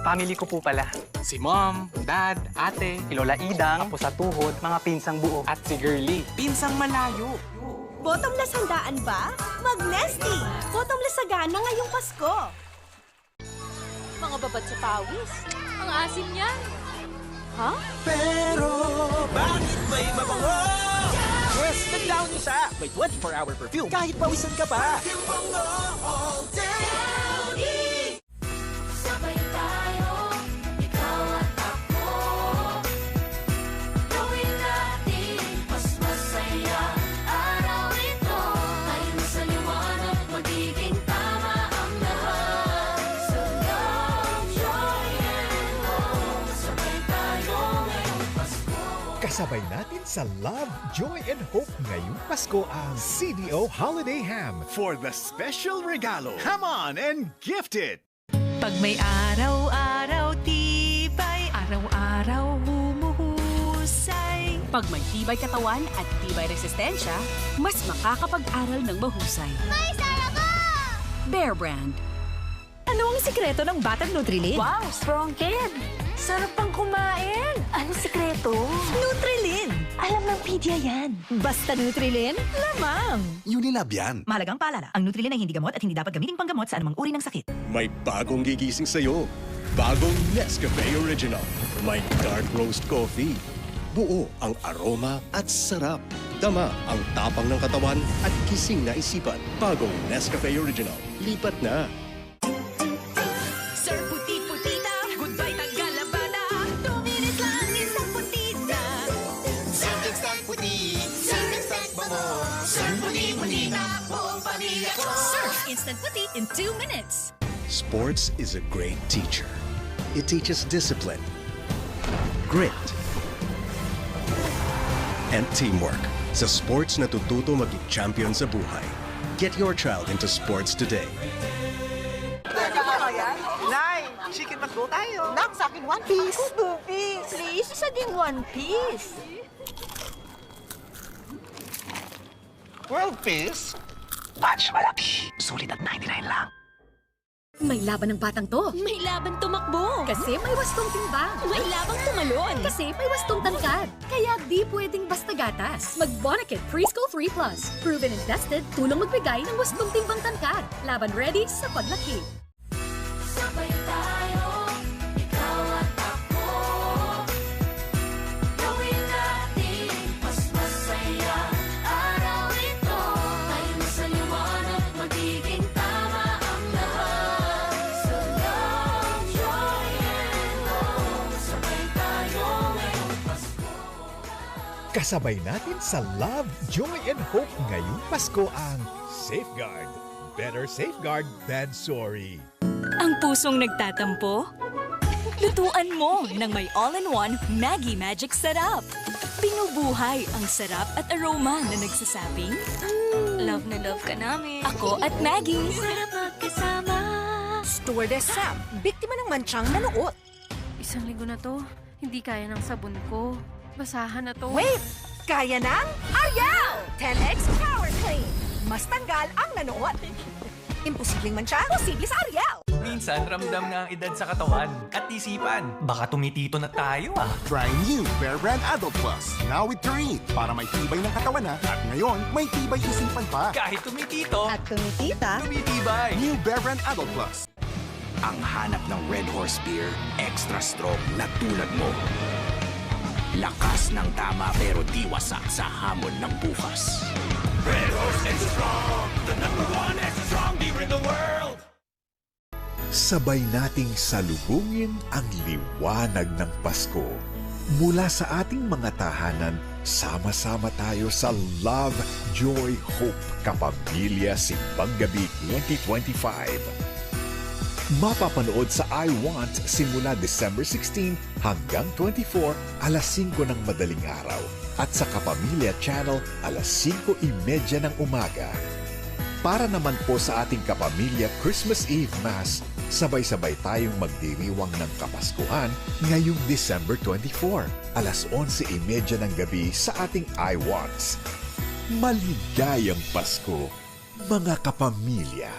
Family ko po pala. Si Mom, Dad, Ate, Si Lola Idang, Apo sa tuhod, mga pinsang buo. at si Girlie. Pinsang malayo. Bottomless handaan ba? Mag-Nesty! Bottomless sagana ngayong Pasko! Mga babad sa pawis. Ang asim niyan. Ha? Pero bakit may mabango? Yes, nag-down isa. May 24-hour perfume kahit pawisan ka pa. Sabay tayo, ikaw at ako. Gawin natin mas masaya araw ito. Tayo sa liwanag, magiging tama ang lahat. So love, joy, and hope. Sabay tayo ngayong Pasko. Kasabay natin sa Love, Joy, and Hope ngayong Pasko ang CDO Holiday Ham for the special regalo. Come on and gift it! Pag may araw-araw tibay, araw-araw humuhusay. Pag may tibay katawan at tibay resistensya, mas makakapag-aral ng mahusay. May saya ka! Bear Brand. Ano ang sikreto ng Batang Nutrilin? Wow, strong kid! Sarap pang kumain! Ano sikreto? Nutrilin! Alam ng pedia yan. Basta Nutrilin, lamang! Unilab yan. Mahalagang paalala, ang Nutrilin ay hindi gamot at hindi dapat gamiting panggamot sa anumang uri ng sakit. May bagong gigising sa'yo. Bagong Nescafe Original. May dark roast coffee. Buo ang aroma at sarap. Dama ang tapang ng katawan at gising na isipan. Bagong Nescafe Original. Lipat na. Sir Puti-Putita, goodbye Tagalabada. 2 minutes lang, isang putita. Sir Instant Puti, Sir Instant Bango, Sir Puti-Puti na buong pamilya ko. Surf Instant Puti in 2 minutes. Sports is a great teacher. It teaches discipline, grit, and teamwork. Sa sports natututo maging champion sa buhay. Get your child into sports today. Nay, chicken McDo tayo. Nak, sa akin, one piece! Two piece. Please, isa ding one piece. World Peace? Batch malaki. Sulit at 99 lang. May laban ng batang to. May laban tumakbo. Kasi may wastong timbang. May labang tumalon. Kasi may wastong tangkad. Kaya di pwedeng basta gatas. Mag-Bonacid Preschool 3 Plus. Proven and tested, tulong magbigay ng wastong timbang tangkad. Laban ready sa paglaki. Sabay tayo, ikaw at ako. Gawin natin mas masaya araw ito. Tayo sa liwanag, magiging tama ang lahat. So love, joy, and hope. Sabay tayo ngayong Pasko. Kasabay natin sa Love, Joy, and Hope ngayong Pasko ang Safeguard. Better safeguard than sorry. Ang pusong nagtatampo? Lutuan mo ng may all-in-one Maggi Magic Sarap. Binubuhay ang sarap at aroma na nagsasabing, love na love ka namin. Ako at Maggie. Sarap magkasama. Stewardess Sam, biktima ng mansyang nanuot. Isang linggo na to, hindi kaya ng sabon ko. Basahan na to. Wait! Kaya ng Ariel! 10X Power Clean. Mas tanggal ang nanuot. Imposibleng mansya, posible sa Ariel. Minsan, ramdam nga ang edad sa katawan at isipan. Baka tumitito na tayo Try new Bear Brand Adult Plus. Now with taurine. Para may tibay ng katawan na. At ngayon, may tibay isipan pa. Kahit tumitito, At tumitita, tumitibay. New Bear Brand Adult Plus. Ang hanap ng Red Horse Beer, extra strong na tulad mo. Lakas ng tama pero di wasak sa hamon ng bukas. Red Horse Extra Strong. The #1 extra strong beer in the world. Sabay nating salubungin ang liwanag ng Pasko. Mula sa ating mga tahanan, sama-sama tayo sa Love, Joy, Hope Kapamilya Simbang Gabi 2025. Mapapanood sa I Want simula December 16 hanggang 24, alas 5 ng madaling araw. At sa Kapamilya Channel, alas 5:30 ng umaga. Para naman po sa ating Kapamilya Christmas Eve Mass, sabay-sabay tayong magdiriwang ng Kapaskuhan ngayong December 24, alas 11:30 ng gabi sa ating I Want. Maligayang Pasko, mga kapamilya!